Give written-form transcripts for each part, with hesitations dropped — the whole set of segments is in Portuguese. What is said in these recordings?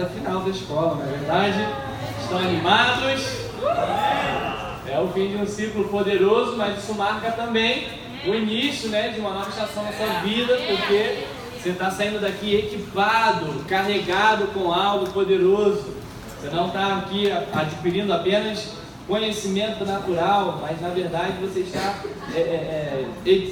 reta final da escola, não é verdade? Estão animados? É o fim de um ciclo poderoso, mas isso marca também o início, né, de uma nova estação na sua vida, porque você está saindo daqui equipado, carregado com algo poderoso. Você não está aqui adquirindo apenas conhecimento natural, mas na verdade você está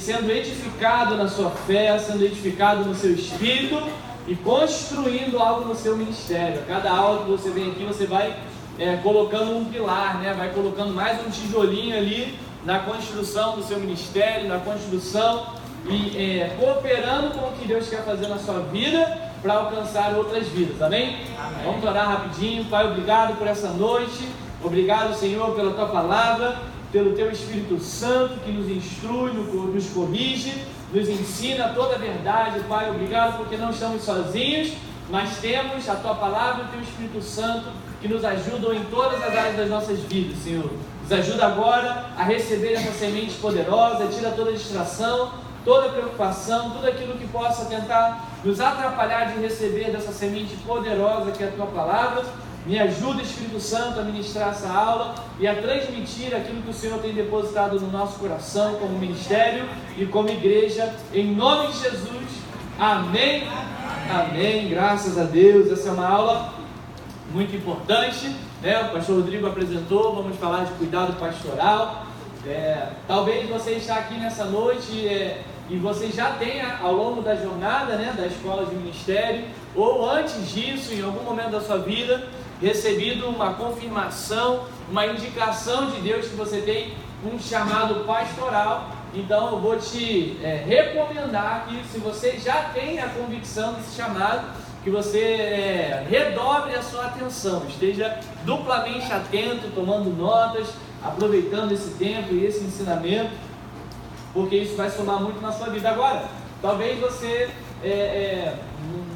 sendo edificado na sua fé, sendo edificado no seu espírito e construindo algo no seu ministério. A cada aula que você vem aqui, você vai colocando um pilar, né? Vai colocando mais um tijolinho ali na construção do seu ministério, na construção e cooperando com o que Deus quer fazer na sua vida para alcançar outras vidas, amém? Amém? Vamos orar rapidinho. Pai, obrigado por essa noite, obrigado, Senhor, pela Tua Palavra, pelo Teu Espírito Santo que nos instrui, nos corrige, nos ensina toda a verdade. Pai, obrigado porque não estamos sozinhos, mas temos a Tua Palavra e o Teu Espírito Santo que nos ajudam em todas as áreas das nossas vidas, Senhor. Nos ajuda agora a receber essa semente poderosa, tira toda distração, toda preocupação, tudo aquilo que possa tentar nos atrapalhar de receber dessa semente poderosa que é a Tua Palavra. Me ajuda, Espírito Santo, a ministrar essa aula e a transmitir aquilo que o Senhor tem depositado no nosso coração como ministério e como igreja, em nome de Jesus, amém, amém, graças a Deus. Essa é uma aula muito importante, né? O pastor Rodrigo apresentou, vamos falar de cuidado pastoral. Talvez você está aqui nessa noite e você já tenha, ao longo da jornada, né, da escola de ministério, ou antes disso, em algum momento da sua vida, recebido uma confirmação, uma indicação de Deus que você tem um chamado pastoral. Então eu vou te recomendar que, se você já tem a convicção desse chamado, que você redobre a sua atenção, esteja duplamente atento, tomando notas, aproveitando esse tempo e esse ensinamento, porque isso vai somar muito na sua vida. Agora, talvez você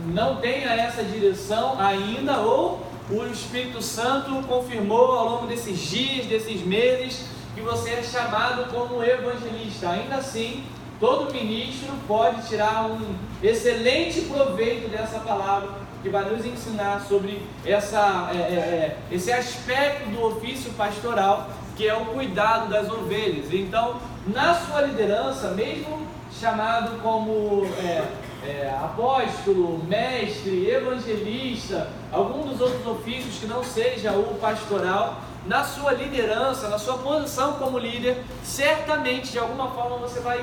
não tenha essa direção ainda, ou o Espírito Santo confirmou ao longo desses dias, desses meses, que você é chamado como evangelista. Ainda assim, todo ministro pode tirar um excelente proveito dessa palavra, que vai nos ensinar sobre esse aspecto do ofício pastoral, que é o cuidado das ovelhas. Então, na sua liderança, mesmo chamado como apóstolo, mestre, evangelista, algum dos outros ofícios que não seja o pastoral, na sua liderança, na sua posição como líder, certamente, de alguma forma, você vai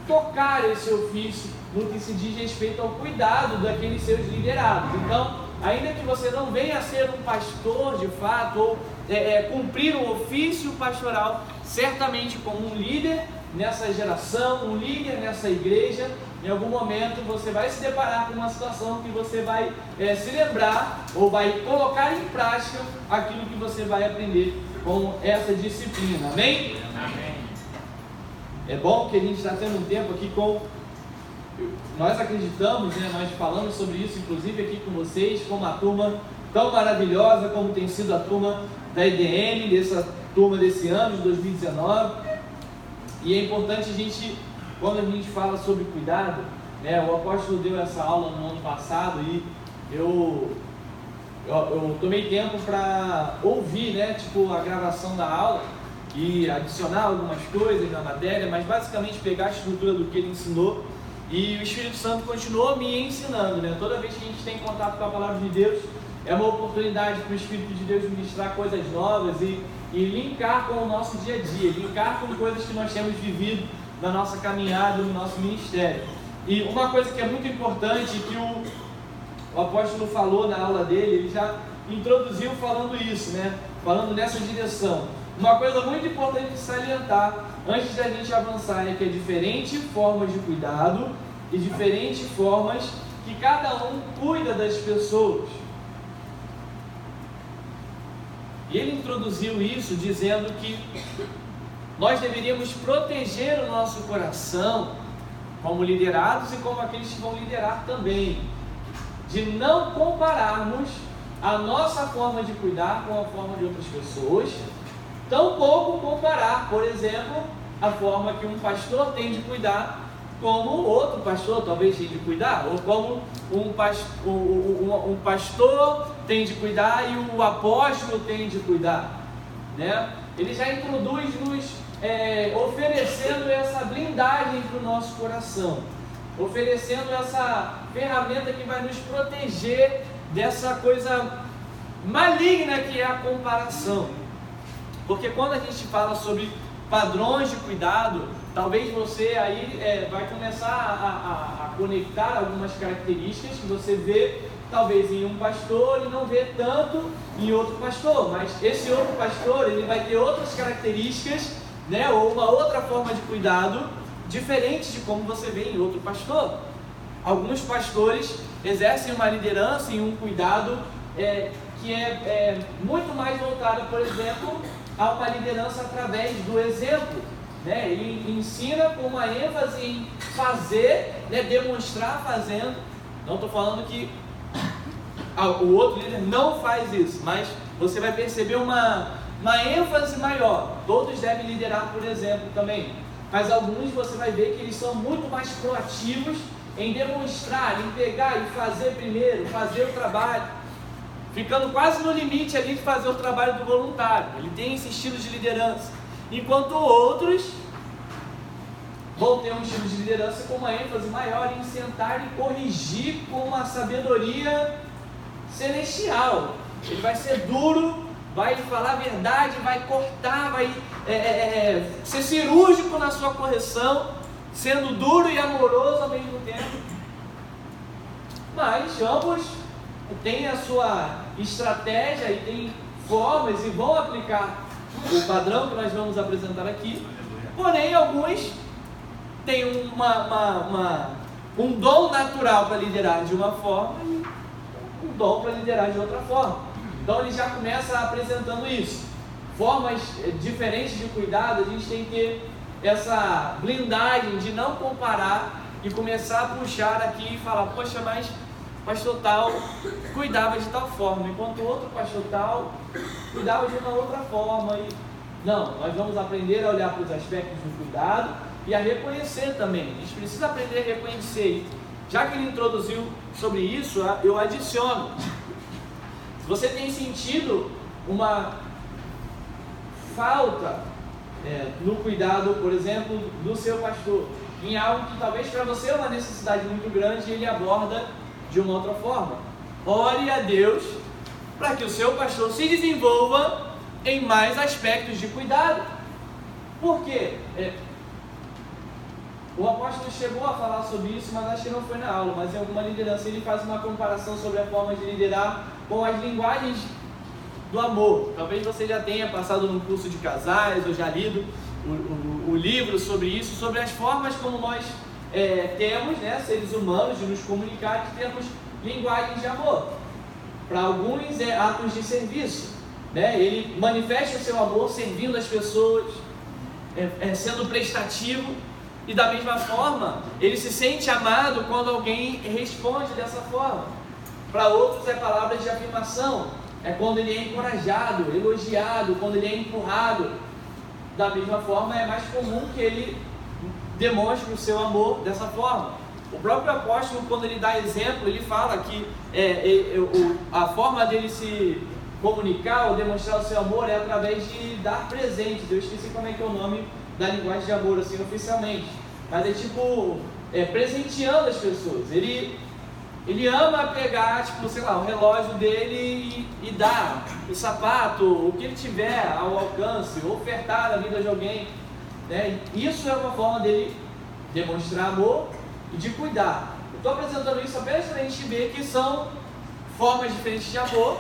tocar esse ofício no que se diz respeito ao cuidado daqueles seus liderados. Então, ainda que você não venha a ser um pastor de fato, ou cumprir um ofício pastoral, certamente como um líder nessa geração, um líder nessa igreja, em algum momento você vai se deparar com uma situação que você vai se lembrar, ou vai colocar em prática aquilo que você vai aprender com essa disciplina, amém? Amém. É bom que a gente está tendo um tempo aqui nós acreditamos, né, nós falamos sobre isso, inclusive aqui com vocês, com uma turma tão maravilhosa como tem sido a turma da EDM, dessa turma desse ano, de 2019, e é importante a gente, quando a gente fala sobre cuidado, né, o apóstolo deu essa aula no ano passado e eu tomei tempo para ouvir, né, a gravação da aula e adicionar algumas coisas na matéria, mas basicamente pegar a estrutura do que ele ensinou, e o Espírito Santo continuou me ensinando, né? Toda vez que a gente tem contato com a palavra de Deus, é uma oportunidade para o Espírito de Deus ministrar coisas novas e linkar com o nosso dia a dia, linkar com coisas que nós temos vivido na nossa caminhada, no nosso ministério. E uma coisa que é muito importante, que o apóstolo falou na aula dele, ele já introduziu falando isso, né? Falando nessa direção. Uma coisa muito importante de salientar, antes da gente avançar, é que é diferentes formas de cuidado e diferentes formas que cada um cuida das pessoas. E ele introduziu isso dizendo que nós deveríamos proteger o nosso coração, como liderados e como aqueles que vão liderar também, de não compararmos a nossa forma de cuidar com a forma de outras pessoas, tampouco comparar, por exemplo, a forma que um pastor tem de cuidar como outro pastor talvez tem de cuidar, ou como um pastor tem de cuidar e o apóstolo tem de cuidar, né? Ele já introduz nos oferecendo essa blindagem para o nosso coração, oferecendo essa ferramenta que vai nos proteger dessa coisa maligna que é a comparação. Porque quando a gente fala sobre padrões de cuidado, talvez você aí vai começar a conectar algumas características que você vê talvez em um pastor e não vê tanto em outro pastor, mas esse outro pastor ele vai ter outras características, né, ou uma outra forma de cuidado diferente de como você vê em outro pastor. Alguns pastores exercem uma liderança e um cuidado que é muito mais voltado, por exemplo, a uma liderança através do exemplo, né? Ele ensina com uma ênfase em fazer, né, demonstrar fazendo. Não estou falando que o outro líder não faz isso, mas você vai perceber uma ênfase maior. Todos devem liderar por exemplo também, mas alguns você vai ver que eles são muito mais proativos em demonstrar, em pegar e fazer primeiro, fazer o trabalho, ficando quase no limite ali de fazer o trabalho do voluntário. Ele tem esse estilo de liderança, enquanto outros vão ter um estilo de liderança com uma ênfase maior em sentar e corrigir com uma sabedoria celestial. Ele vai ser duro, vai falar a verdade, vai cortar, vai ser cirúrgico na sua correção, sendo duro e amoroso ao mesmo tempo. Mas ambos têm a sua estratégia e têm formas e vão aplicar o padrão que nós vamos apresentar aqui. Porém, alguns têm um dom natural para liderar de uma forma e um dom para liderar de outra forma. Então ele já começa apresentando isso. Formas diferentes de cuidado, a gente tem que ter essa blindagem de não comparar e começar a puxar aqui e falar, poxa, mas pastor tal cuidava de tal forma, enquanto outro pastor tal cuidava de uma outra forma. E não, nós vamos aprender a olhar para os aspectos do cuidado e a reconhecer também. A gente precisa aprender a reconhecer. E já que ele introduziu sobre isso, eu adiciono. Se você tem sentido uma falta no cuidado, por exemplo, do seu pastor, em algo que talvez para você é uma necessidade muito grande e ele aborda de uma outra forma, ore a Deus para que o seu pastor se desenvolva em mais aspectos de cuidado. Por quê? O apóstolo chegou a falar sobre isso, mas acho que não foi na aula, mas em alguma liderança ele faz uma comparação sobre a forma de liderar com as linguagens do amor. Talvez você já tenha passado num curso de casais ou já lido o livro sobre isso, sobre as formas como nós temos, né, seres humanos, de nos comunicar, que temos linguagens de amor. Para alguns é atos de serviço, né? Ele manifesta o seu amor servindo as pessoas, sendo prestativo, e da mesma forma ele se sente amado quando alguém responde dessa forma. Para outros é palavras de afirmação, é quando ele é encorajado, elogiado, quando ele é empurrado. Da mesma forma é mais comum que ele demonstre o seu amor dessa forma. O próprio apóstolo, quando ele dá exemplo, ele fala que a forma dele se comunicar ou demonstrar o seu amor é através de dar presentes. Eu esqueci como é que é o nome da linguagem de amor, assim, oficialmente, mas é tipo, presenteando as pessoas. Ele ama pegar, tipo, sei lá, o relógio dele e dar o sapato, o que ele tiver ao alcance, ofertar na vida de alguém, né? Isso é uma forma dele demonstrar amor e de cuidar. Eu estou apresentando isso apenas para a gente ver que são formas diferentes de amor,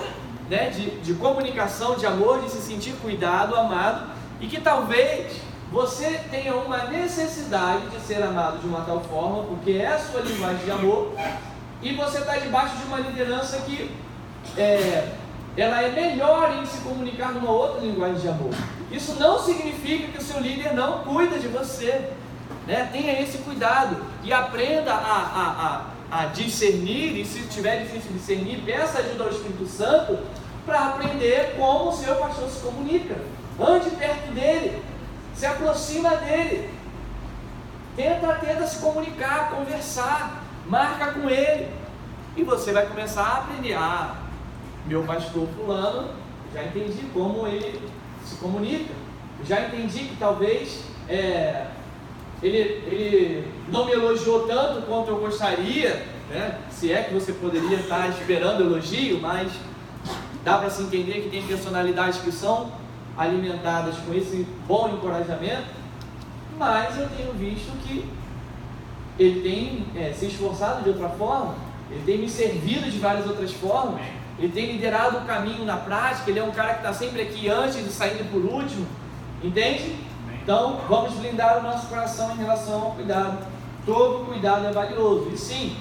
né? De comunicação, de amor, de se sentir cuidado, amado, e que talvez você tenha uma necessidade de ser amado de uma tal forma, porque é a sua linguagem de amor, e você está debaixo de uma liderança que ela é melhor em se comunicar numa outra linguagem de amor. Isso não significa que o seu líder não cuida de você, né? Tenha esse cuidado e aprenda a discernir, e se tiver difícil discernir, peça ajuda ao Espírito Santo para aprender como o seu pastor se comunica. Ande perto dele, se aproxima dele, tenta se comunicar, conversar, marca com ele. E você vai começar a aprender. Meu pastor fulano, já entendi como ele se comunica. Já entendi que talvez ele não me elogiou tanto quanto eu gostaria, né? Se é que você poderia estar esperando elogio, mas dá para se entender que tem personalidades que são alimentadas com esse bom encorajamento. Mas eu tenho visto que ele tem se esforçado de outra forma, ele tem me servido de várias outras formas, ele tem liderado o caminho na prática, ele é um cara que está sempre aqui antes de sair por último, entende? Então vamos blindar o nosso coração em relação ao cuidado. Todo cuidado é valioso, e sim,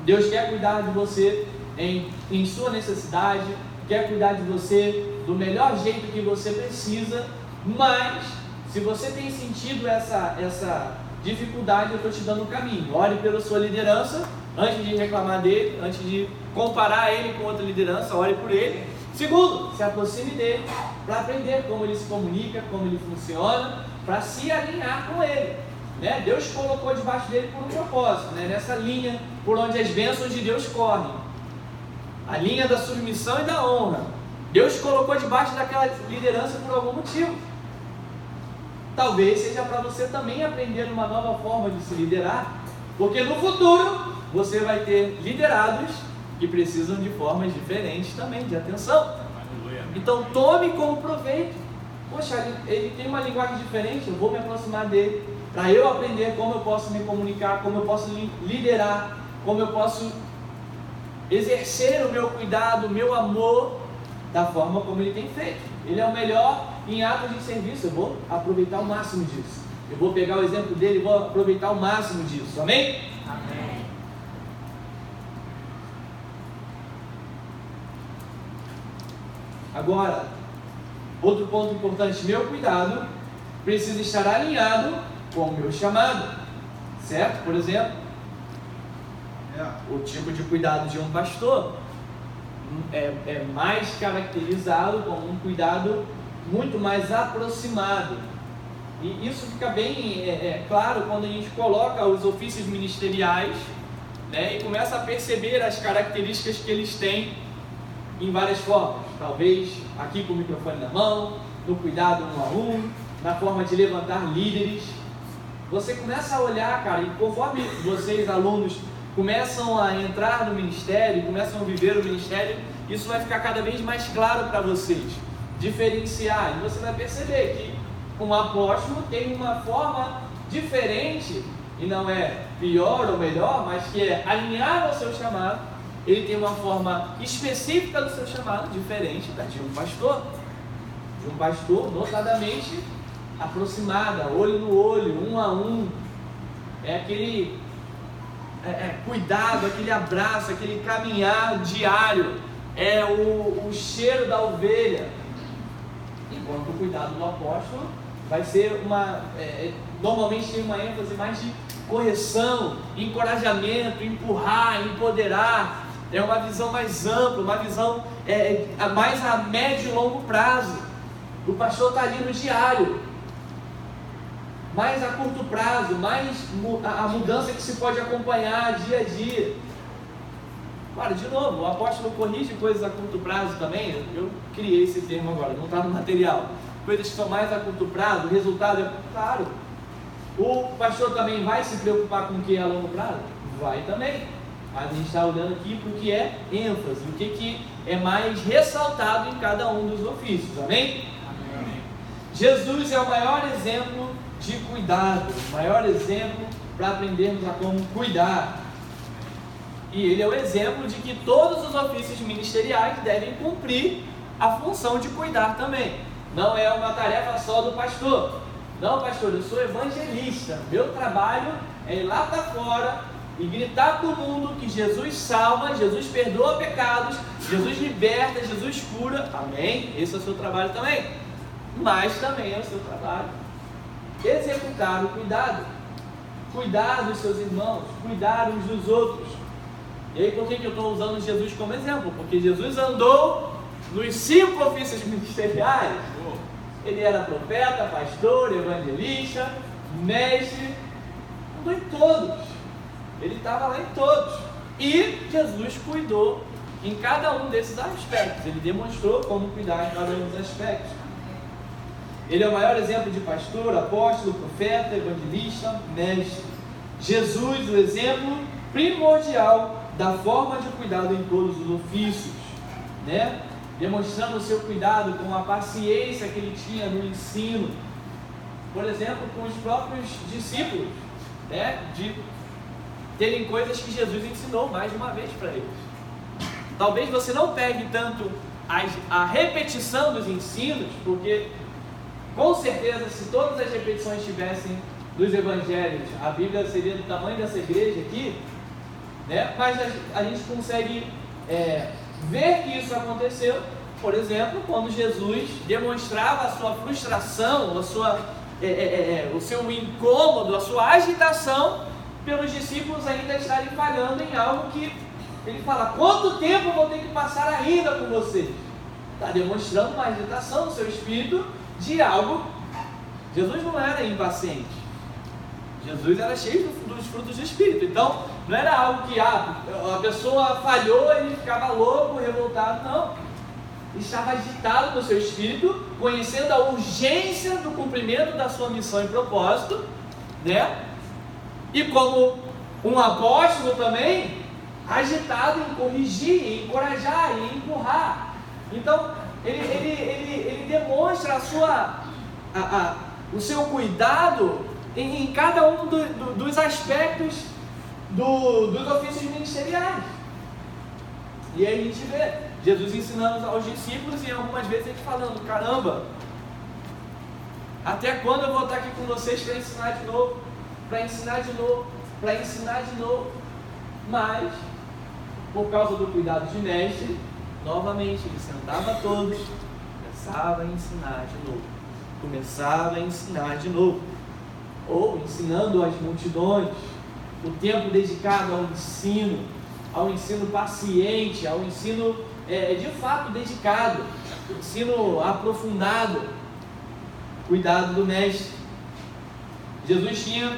Deus quer cuidar de você em sua necessidade, quer cuidar de você do melhor jeito que você precisa, mas se você tem sentido essa dificuldade, eu estou te dando um caminho. Ore pela sua liderança, antes de reclamar dele, antes de comparar ele com outra liderança, ore por ele. Segundo, se aproxime dele, para aprender como ele se comunica, como ele funciona, para se alinhar com ele, né? Deus colocou debaixo dele por um propósito, né? Nessa linha por onde as bênçãos de Deus correm, a linha da submissão e da honra. Deus colocou debaixo daquela liderança por algum motivo. Talvez seja para você também aprender uma nova forma de se liderar, porque no futuro você vai ter liderados que precisam de formas diferentes também de atenção. Então tome como proveito. Poxa, ele tem uma linguagem diferente, eu vou me aproximar dele para eu aprender como eu posso me comunicar, como eu posso liderar, como eu posso exercer o meu cuidado, o meu amor da forma como ele tem feito. Ele é o melhor em atos de serviço, eu vou aproveitar o máximo disso. Eu vou pegar o exemplo dele e vou aproveitar o máximo disso. Amém? Amém. Agora, outro ponto importante, meu cuidado precisa estar alinhado com o meu chamado, certo? Por exemplo, o tipo de cuidado de um pastor é mais caracterizado como um cuidado muito mais aproximado, e isso fica bem claro quando a gente coloca os ofícios ministeriais, né, e começa a perceber as características que eles têm em várias formas, talvez aqui com o microfone na mão, no cuidado um a um, na forma de levantar líderes. Você começa a olhar, cara, e conforme vocês, alunos, começam a entrar no ministério, começam a viver o ministério, isso vai ficar cada vez mais claro para vocês, diferenciar, e você vai perceber que um apóstolo tem uma forma diferente, e não é pior ou melhor, mas que é alinhado ao seu chamado. Ele tem uma forma específica do seu chamado, diferente da de um pastor, notadamente aproximada, olho no olho, um a um, é aquele cuidado, aquele abraço, aquele caminhar diário, é o cheiro da ovelha, enquanto o cuidado do apóstolo vai ser normalmente tem uma ênfase mais de correção, encorajamento, empurrar, empoderar. É uma visão mais ampla, uma visão mais a médio e longo prazo. O pastor está ali no diário, mais a curto prazo, mais a mudança que se pode acompanhar dia a dia. Agora, de novo, o apóstolo corrige coisas a curto prazo também. Eu criei esse termo agora, não está no material. Coisas que são mais a curto prazo, o resultado é claro. O pastor também vai se preocupar com o que é a longo prazo? Vai também. Mas a gente está olhando aqui para o que é ênfase, o que é mais ressaltado em cada um dos ofícios, amém? Amém. Jesus é o maior exemplo de cuidado, o maior exemplo para aprendermos a como cuidar. E ele é o exemplo de que todos os ofícios ministeriais devem cumprir a função de cuidar também. Não é uma tarefa só do pastor. Não, pastor, eu sou evangelista, meu trabalho é ir lá para fora e gritar para o mundo que Jesus salva, Jesus perdoa pecados, Jesus liberta, Jesus cura. Amém? Esse é o seu trabalho também. Mas também é o seu trabalho executar o cuidado. Cuidar dos seus irmãos, cuidar uns dos outros. E aí por que eu estou usando Jesus como exemplo? Porque Jesus andou nos 5 ofícios ministeriais. Ele era profeta, pastor, evangelista, mestre, perguntou em todos. Ele estava lá em todos. E Jesus cuidou em cada um desses aspectos. Ele demonstrou como cuidar em cada um dos aspectos. Ele é o maior exemplo de pastor, apóstolo, profeta, evangelista, mestre. Jesus, o exemplo primordial da forma de cuidado em todos os ofícios, né? Demonstrando o seu cuidado com a paciência que ele tinha no ensino, por exemplo, com os próprios discípulos, né? De terem coisas que Jesus ensinou mais de uma vez para eles. Talvez você não pegue tanto a repetição dos ensinos, porque com certeza se todas as repetições tivessem dos evangelhos, a Bíblia seria do tamanho dessa igreja aqui, né? Mas a gente consegue ver que isso aconteceu, por exemplo, quando Jesus demonstrava a sua frustração, o seu incômodo, a sua agitação pelos discípulos ainda estarem falhando em algo que ele fala: quanto tempo eu vou ter que passar ainda com vocês? Está demonstrando uma agitação no seu espírito de algo. Jesus não era impaciente, Jesus era cheio dos frutos do Espírito. Então não era algo que a pessoa falhou e ele ficava louco, revoltado. Não, ele estava agitado no seu espírito, conhecendo a urgência do cumprimento da sua missão e propósito, né? E como um apóstolo também, agitado em corrigir, em encorajar, em empurrar. Então ele demonstra o seu cuidado em cada um dos aspectos dos ofícios ministeriais. E aí a gente vê Jesus ensinando aos discípulos e algumas vezes ele falando: caramba, até quando eu vou estar aqui com vocês para ensinar de novo, para ensinar de novo, para ensinar de novo? Mas, por causa do cuidado de mestre, novamente ele sentava todos, começava a ensinar de novo, começava a ensinar de novo, ou ensinando as multidões, o tempo dedicado ao ensino paciente, ao ensino de fato dedicado, ensino aprofundado, cuidado do mestre. Jesus tinha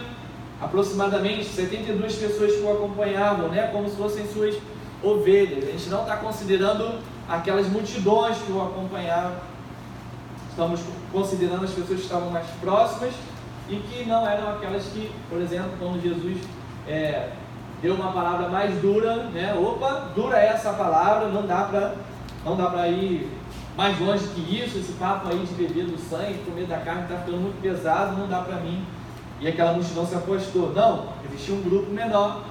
aproximadamente 72 pessoas que o acompanhavam, né, como se fossem suas ovelhas. A gente não está considerando aquelas multidões que o acompanhavam, estamos considerando as pessoas que estavam mais próximas e que não eram aquelas que, por exemplo, quando Jesus deu uma palavra mais dura, né? Opa, dura essa palavra, não dá para ir mais longe que isso, esse papo aí de beber do sangue, comer da carne está ficando muito pesado, não dá para mim. E aquela multidão se afastou. Não, existia um grupo menor,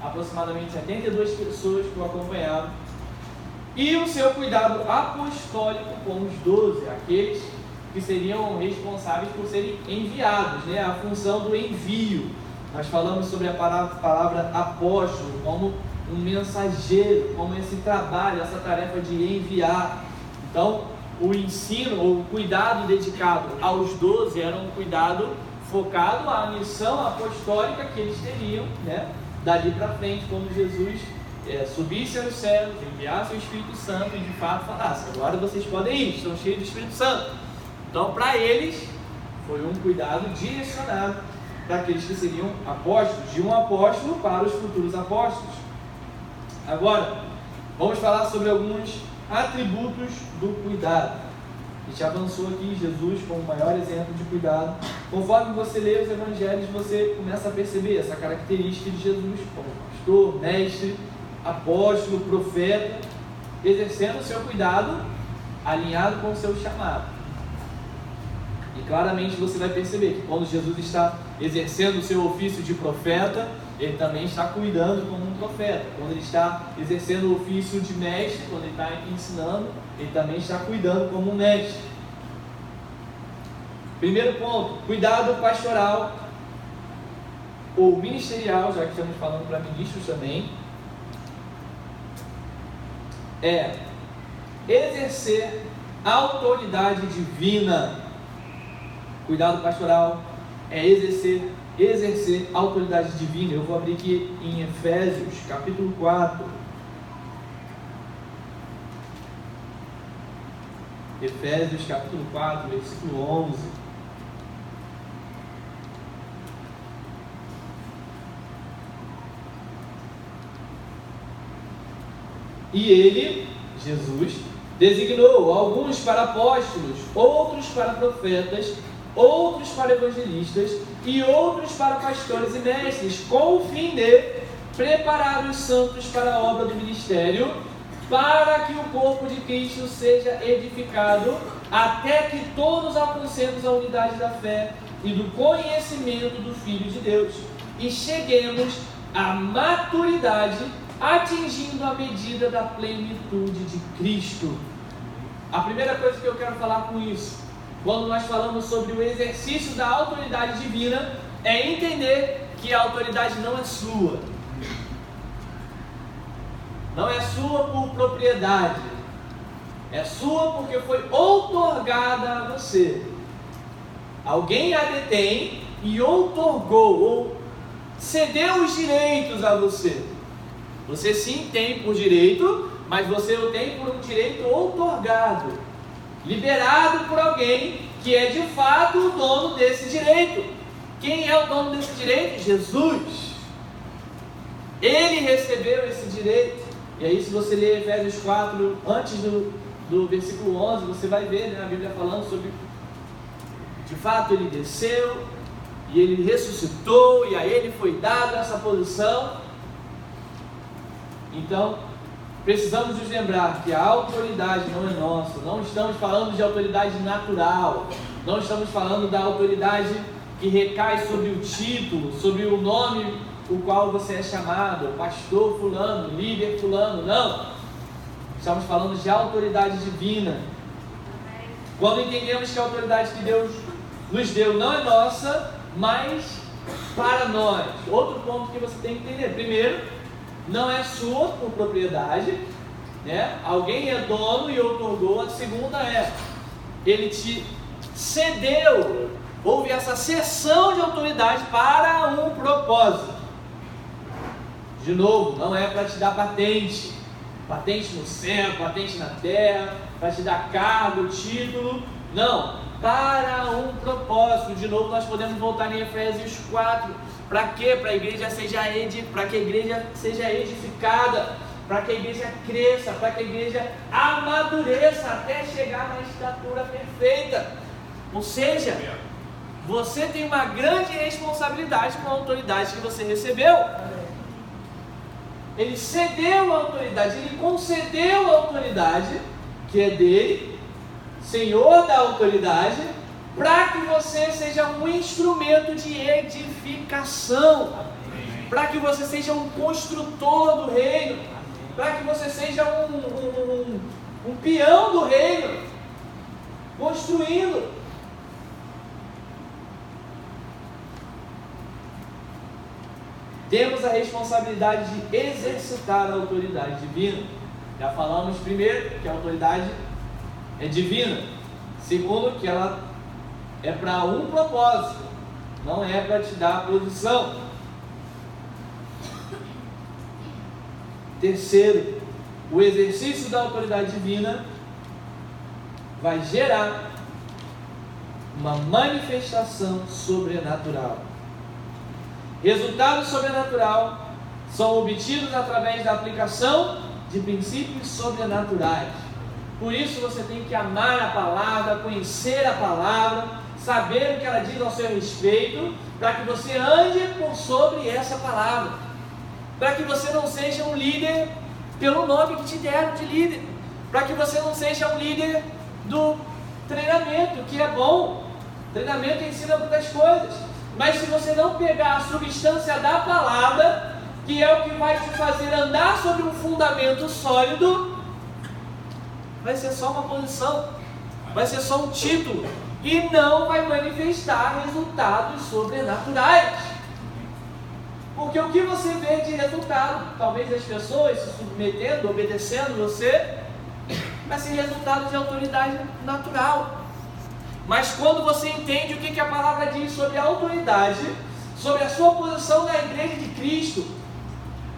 aproximadamente 72 pessoas que o acompanhavam. E o seu cuidado apostólico com os 12, aqueles que seriam responsáveis por serem enviados, né? A função do envio. Nós falamos sobre a palavra apóstolo como um mensageiro, como esse trabalho, essa tarefa de enviar. Então, o ensino, ou o cuidado dedicado aos 12 era um cuidado focado à missão apostólica que eles teriam, né? Dali para frente, quando Jesus subisse aos céus, enviasse o Espírito Santo e de fato falasse: agora vocês podem ir, estão cheios do Espírito Santo. Então, para eles, foi um cuidado direcionado para aqueles que seriam apóstolos, de um apóstolo para os futuros apóstolos. Agora, vamos falar sobre alguns atributos do cuidado. A gente avançou aqui Jesus como o maior exemplo de cuidado. Conforme você lê os evangelhos, você começa a perceber essa característica de Jesus como pastor, mestre, apóstolo, profeta, exercendo o seu cuidado alinhado com o seu chamado. E claramente você vai perceber que quando Jesus está exercendo o seu ofício de profeta, ele também está cuidando como um profeta. Quando ele está exercendo o ofício de mestre, quando ele está ensinando, ele também está cuidando como um mestre. Primeiro ponto, cuidado pastoral ou ministerial, já que estamos falando para ministros também, é exercer a autoridade divina. Cuidado pastoral é exercer a autoridade divina. Eu vou abrir aqui em Efésios, capítulo 4. Efésios, capítulo 4, versículo 11. E ele, Jesus, designou alguns para apóstolos, outros para profetas, outros para evangelistas e outros para pastores e mestres, com o fim de preparar os santos para a obra do ministério, para que o corpo de Cristo seja edificado, até que todos alcancemos a unidade da fé e do conhecimento do Filho de Deus, e cheguemos à maturidade, atingindo a medida da plenitude de Cristo. A primeira coisa que eu quero falar com isso, quando nós falamos sobre o exercício da autoridade divina, é entender que a autoridade não é sua. Não é sua por propriedade. É sua porque foi outorgada a você. Alguém a detém e outorgou, ou cedeu os direitos a você. Você sim tem por direito, mas você o tem por um direito outorgado, liberado por alguém que é de fato o dono desse direito. Quem é o dono desse direito? Jesus. Ele recebeu esse direito. E aí, se você ler Efésios 4, antes do versículo 11, você vai ver, né, a Bíblia falando sobre, de fato, ele desceu e ele ressuscitou, e a ele foi dada essa posição. Então, precisamos nos lembrar que a autoridade não é nossa. Não estamos falando de autoridade natural. Não estamos falando da autoridade que recai sobre o título, sobre o nome o qual você é chamado, pastor fulano, líder fulano. Não. Estamos falando de autoridade divina. Quando entendemos que a autoridade que Deus nos deu não é nossa, mas para nós. Outro ponto que você tem que entender. Primeiro, não é sua por propriedade, né? Alguém é dono e outorgou. A segunda é, ele te cedeu. Houve essa cessão de autoridade para um propósito. De novo, não é para te dar patente no céu, patente na terra, para te dar cargo, título. Não, para um propósito. De novo, nós podemos voltar em Efésios 4. Para quê? Para que a igreja seja edificada, para que a igreja cresça, para que a igreja amadureça até chegar na estatura perfeita. Ou seja, você tem uma grande responsabilidade com a autoridade que você recebeu. Ele cedeu a autoridade, ele concedeu a autoridade que é dele, Senhor da autoridade, para que você seja um instrumento de edificação, para que você seja um construtor do reino, para que você seja um peão do reino, construindo. Temos a responsabilidade de exercitar a autoridade divina. Já falamos primeiro que a autoridade é divina. Segundo, que ela é para um propósito, não é para te dar posição. Terceiro, o exercício da autoridade divina vai gerar uma manifestação sobrenatural. Resultados sobrenaturais são obtidos através da aplicação de princípios sobrenaturais. Por isso você tem que amar a palavra, conhecer a palavra, saber o que ela diz ao seu respeito, para que você ande por sobre essa palavra, para que você não seja um líder pelo nome que te deram de líder, para que você não seja um líder do treinamento, que é bom. Treinamento ensina muitas coisas. Mas se você não pegar a substância da palavra, que é o que vai te fazer andar sobre um fundamento sólido, vai ser só uma posição, vai ser só um título, e não vai manifestar resultados sobrenaturais. Porque o que você vê de resultado, talvez as pessoas se submetendo, obedecendo você, vai ser resultado de autoridade natural. Mas quando você entende o que a palavra diz sobre a autoridade, sobre a sua posição na igreja de Cristo,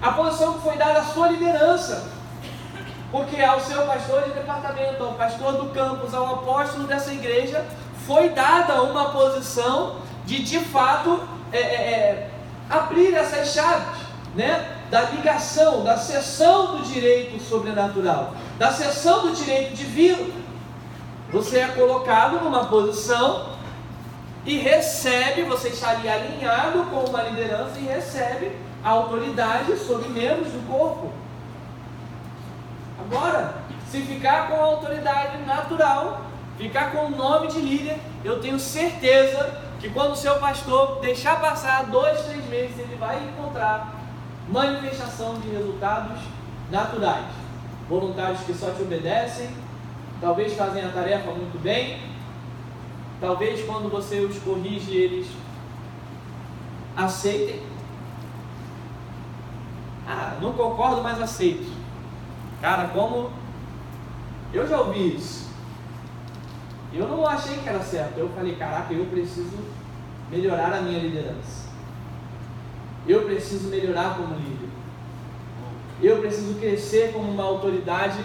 a posição que foi dada à sua liderança, porque ao seu pastor de departamento, ao pastor do campus, ao apóstolo dessa igreja, foi dada uma posição de fato, abrir essas chaves, né? da ligação, da cessão do direito sobrenatural, da cessão do direito divino. Você é colocado numa posição e recebe, você está ali alinhado com uma liderança e recebe a autoridade sobre membros do corpo. Agora, se ficar com a autoridade natural, ficar com o nome de líder, eu tenho certeza que quando o seu pastor deixar passar 2, 3 meses, ele vai encontrar manifestação de resultados naturais. Voluntários que só te obedecem, talvez fazem a tarefa muito bem, talvez quando você os corrige, eles aceitem. Não concordo, mas aceito. Cara, como eu já ouvi isso, eu não achei que era certo. Eu falei, caraca, eu preciso melhorar a minha liderança. Eu preciso melhorar como líder. Eu preciso crescer como uma autoridade,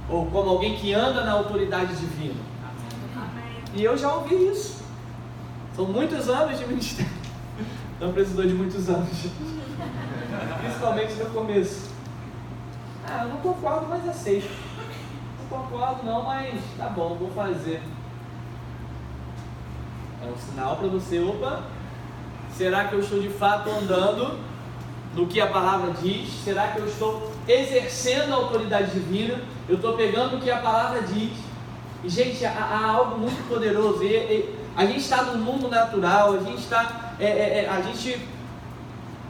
ou como alguém que anda na autoridade divina. E eu já ouvi isso. São muitos anos de ministério. Não precisou de muitos anos. Principalmente no começo. Eu não concordo, mas aceito. Não concordo não, mas tá bom, vou fazer. É um sinal para você, será que eu estou de fato andando no que a palavra diz? Será que eu estou exercendo a autoridade divina? Eu estou pegando o que a palavra diz? E gente, há algo muito poderoso. A gente está no mundo natural,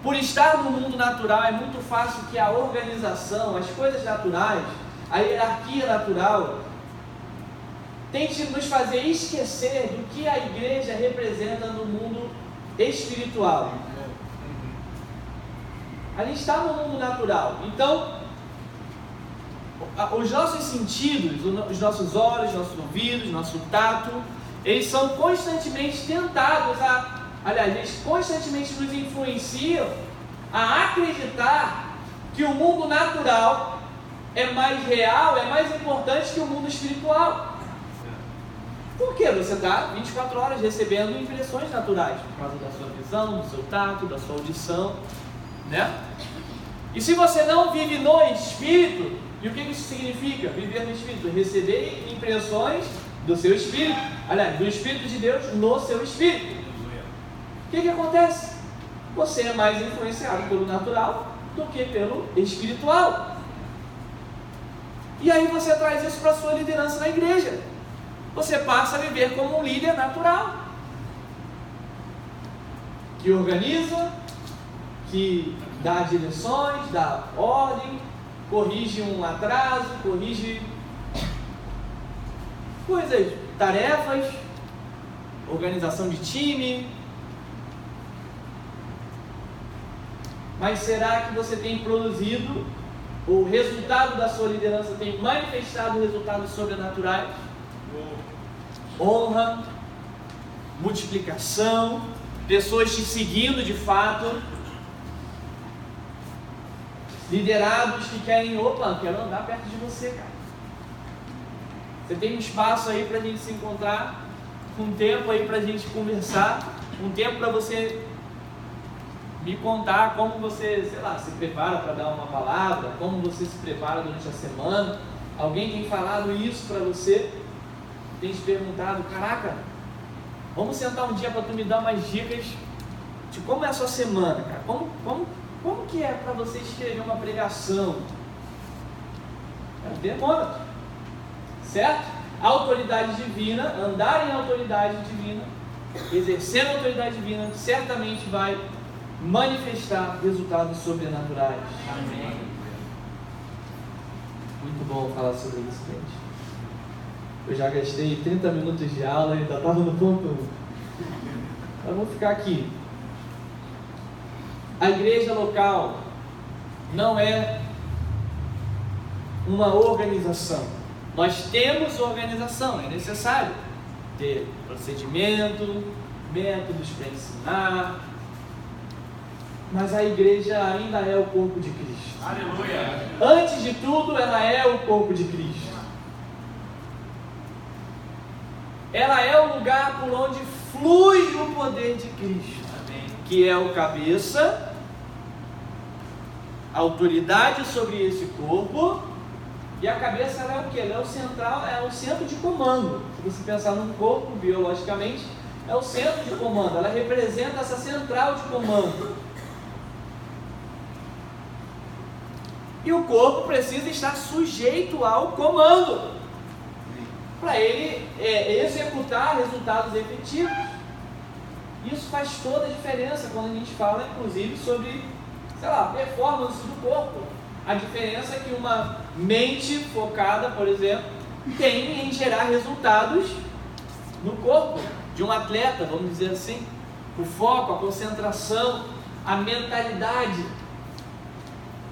por estar no mundo natural, é muito fácil que a organização, as coisas naturais, a hierarquia natural, tente nos fazer esquecer do que a igreja representa no mundo espiritual. A gente está no mundo natural, então os nossos sentidos, os nossos olhos, nossos ouvidos, nosso tato, eles são constantemente tentados eles constantemente nos influenciam a acreditar que o mundo natural é mais real, é mais importante que o mundo espiritual. Por quê? Você está 24 horas recebendo impressões naturais, por causa da sua visão, do seu tato, da sua audição, né? E se você não vive no Espírito, e o que isso significa? Viver no Espírito, receber impressões do seu Espírito, aliás, do Espírito de Deus no seu Espírito. O que acontece? Você é mais influenciado pelo natural do que pelo espiritual. E aí você traz isso para a sua liderança na igreja. Você passa a viver como um líder natural, que organiza, que dá direções, dá ordem, corrige um atraso, corrige coisas, tarefas, organização de time. Mas será que você tem produzido, o resultado da sua liderança tem manifestado resultados sobrenaturais? Honra, multiplicação, pessoas te seguindo de fato, liderados que querem, quero andar perto de você, cara. Você tem um espaço aí para a gente se encontrar, um tempo aí para a gente conversar, um tempo para você me contar como você, se prepara para dar uma palavra, como você se prepara durante a semana. Alguém tem falado isso para você, tem te perguntado, caraca, vamos sentar um dia para tu me dar umas dicas de como é a sua semana, cara, como que é para você escrever uma pregação? É um termômetro, certo? Autoridade divina, andar em autoridade divina, exercendo a autoridade divina, certamente vai manifestar resultados sobrenaturais. Amém. Muito bom falar sobre isso, gente. Eu já gastei 30 minutos de aula e ainda estava no ponto 1. Então vamos ficar aqui. A igreja local não é uma organização. Nós temos organização, é necessário ter procedimento, métodos para ensinar, mas a igreja ainda é o corpo de Cristo. Aleluia! Antes de tudo, ela é o corpo de Cristo. Ela é o lugar por onde flui o poder de Cristo, que é o cabeça, autoridade sobre esse corpo, e a cabeça ela é o que? Ela é o central, é o centro de comando. Se você pensar num corpo biologicamente, é o centro de comando, ela representa essa central de comando. E o corpo precisa estar sujeito ao comando, para ele executar resultados efetivos. Isso faz toda a diferença quando a gente fala, inclusive, sobre, sei lá, performance do corpo. A diferença é que uma mente focada, por exemplo, tem em gerar resultados no corpo de um atleta, vamos dizer assim. O foco, a concentração, a mentalidade.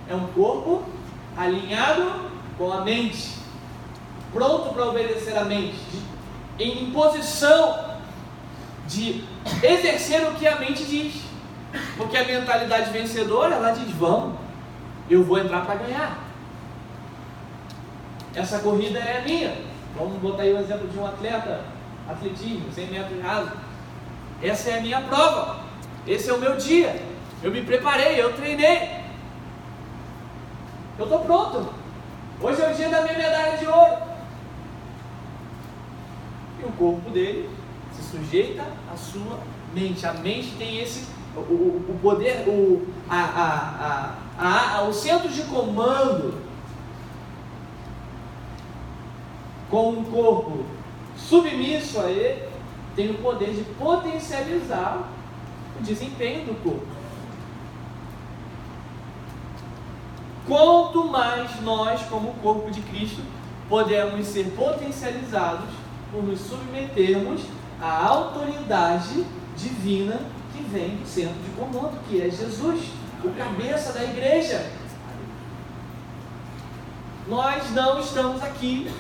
É um corpo alinhado com a mente, pronto para obedecer a mente, em posição de exercer o que a mente diz. Porque a mentalidade vencedora, ela diz: vamos, eu vou entrar para ganhar. Essa corrida é a minha. Vamos botar aí o exemplo de um atleta, atletismo, 100 metros raso. Essa é a minha prova, esse é o meu dia. Eu me preparei, eu treinei, eu estou pronto. Hoje é o dia da minha medalha de ouro. E o corpo dele se sujeita à sua mente. A mente tem esse, o poder, o centro de comando. Com um corpo submisso a ele, tem o poder de potencializar o desempenho do corpo. Quanto mais nós, como corpo de Cristo, podemos ser potencializados por nos submetermos à autoridade divina que vem do centro de comando, que é Jesus, o cabeça da igreja. Nós não estamos aqui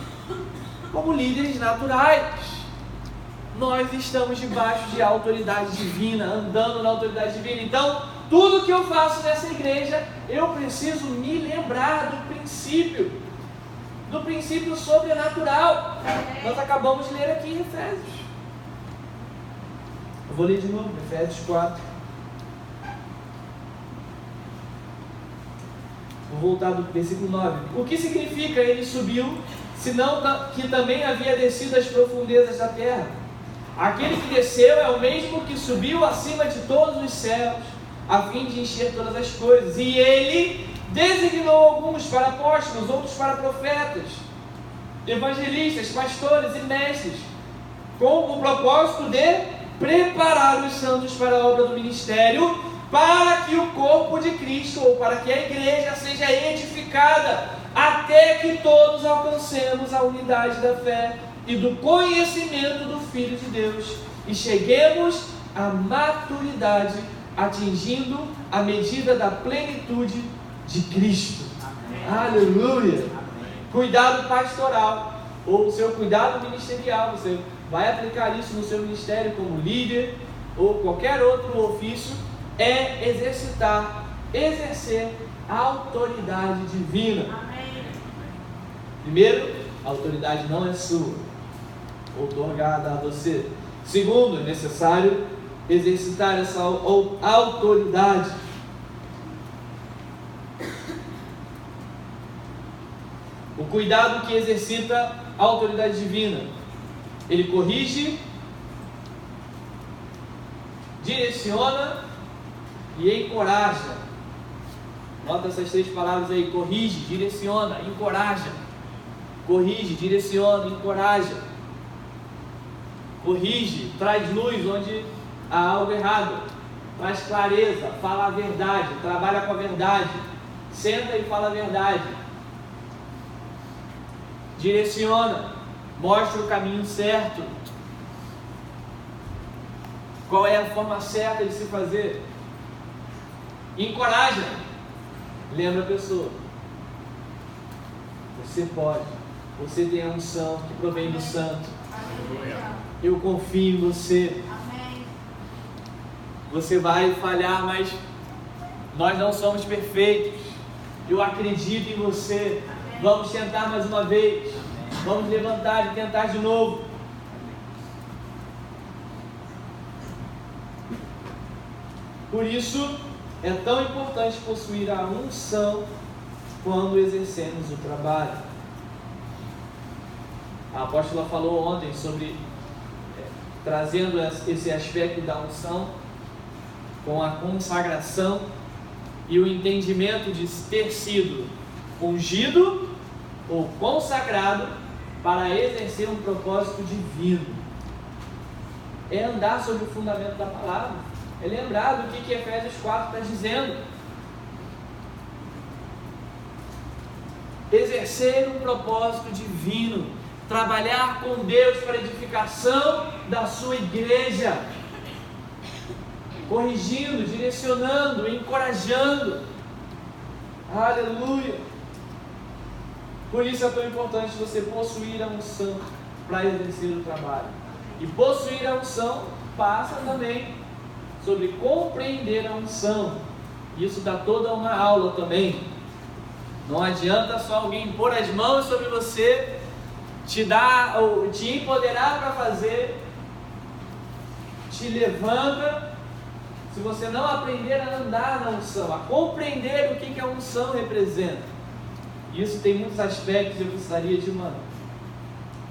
como líderes naturais. Nós estamos debaixo de autoridade divina, andando na autoridade divina. Então, tudo que eu faço nessa igreja, eu preciso me lembrar do princípio sobrenatural. Nós acabamos de ler aqui em Efésios. Eu vou ler de novo, Efésios 4. Vou voltar do versículo 9. O que significa ele subiu, senão que também havia descido às profundezas da terra? Aquele que desceu é o mesmo que subiu acima de todos os céus, a fim de encher todas as coisas. E ele designou alguns para apóstolos, outros para profetas, evangelistas, pastores e mestres, com o propósito de preparar os santos para a obra do ministério, para que o corpo de Cristo, ou para que a igreja seja edificada, até que todos alcancemos a unidade da fé e do conhecimento do Filho de Deus, e cheguemos à maturidade, atingindo a medida da plenitude de Cristo. Amém. Aleluia! Amém. Cuidado pastoral, ou seu cuidado ministerial, você vai aplicar isso no seu ministério como líder, ou qualquer outro ofício, é exercer a autoridade divina. Amém. Primeiro, a autoridade não é sua, outorgada a você. Segundo, é necessário exercitar essa autoridade. O cuidado que exercita a autoridade divina, ele corrige, direciona e encoraja. Nota essas três palavras aí: corrige, direciona, encoraja. Corrige, direciona, encoraja. Corrige, traz luz onde há algo errado, traz clareza, fala a verdade, trabalha com a verdade, senta e fala a verdade. Direciona, mostra o caminho certo. Qual é a forma certa de se fazer? Encoraja, lembra a pessoa: você pode, você tem a unção que provém do Santo. Eu confio em você. Você vai falhar, mas nós não somos perfeitos. Eu acredito em você. Vamos tentar mais uma vez. Vamos levantar e tentar de novo. Por isso, é tão importante possuir a unção quando exercemos o trabalho. A apóstola falou ontem sobre trazendo esse aspecto da unção com a consagração e o entendimento de ter sido ungido ou consagrado para exercer um propósito divino. É andar sobre o fundamento da palavra, é lembrar do que Efésios 4 está dizendo. Exercer um propósito divino, trabalhar com Deus para a edificação da sua igreja, corrigindo, direcionando, encorajando. Aleluia! Por isso é tão importante você possuir a unção para exercer o trabalho. E possuir a unção passa também sobre compreender a unção. Isso dá toda uma aula também. Não adianta só alguém pôr as mãos sobre você, te dar ou te empoderar para fazer, te levanta, se você não aprender a andar na unção, a compreender o que a unção representa. Isso tem muitos aspectos, eu precisaria de uma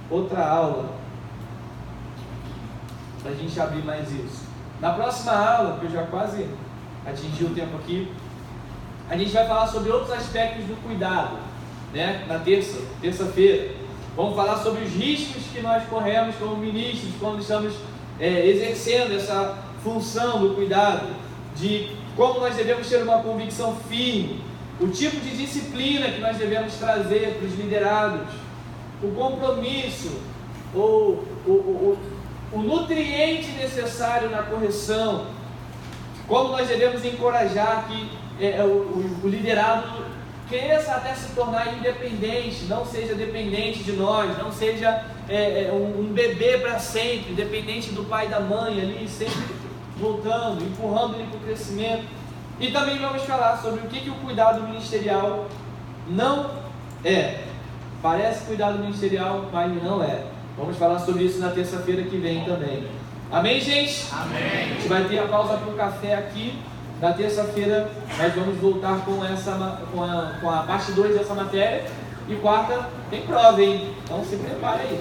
outra aula para a gente abrir mais isso. Na próxima aula, que eu já quase atingi o tempo aqui, a gente vai falar sobre outros aspectos do cuidado, né? Na terça-feira. Vamos falar sobre os riscos que nós corremos como ministros quando estamos exercendo essa função do cuidado, de como nós devemos ter uma convicção firme, o tipo de disciplina que nós devemos trazer para os liderados, o compromisso, ou o nutriente necessário na correção, como nós devemos encorajar que o liderado cresça até se tornar independente, não seja dependente de nós, não seja um bebê para sempre, dependente do pai e da mãe ali, sempre voltando, empurrando ele para o crescimento. E também vamos falar sobre o que o cuidado ministerial não é. Parece cuidado ministerial, mas não é. Vamos falar sobre isso na terça-feira que vem também. Amém, gente? Amém. A gente vai ter a pausa para o café aqui. Na terça-feira nós vamos voltar com a parte 2 dessa matéria. E quarta tem prova, hein? Então se prepare aí.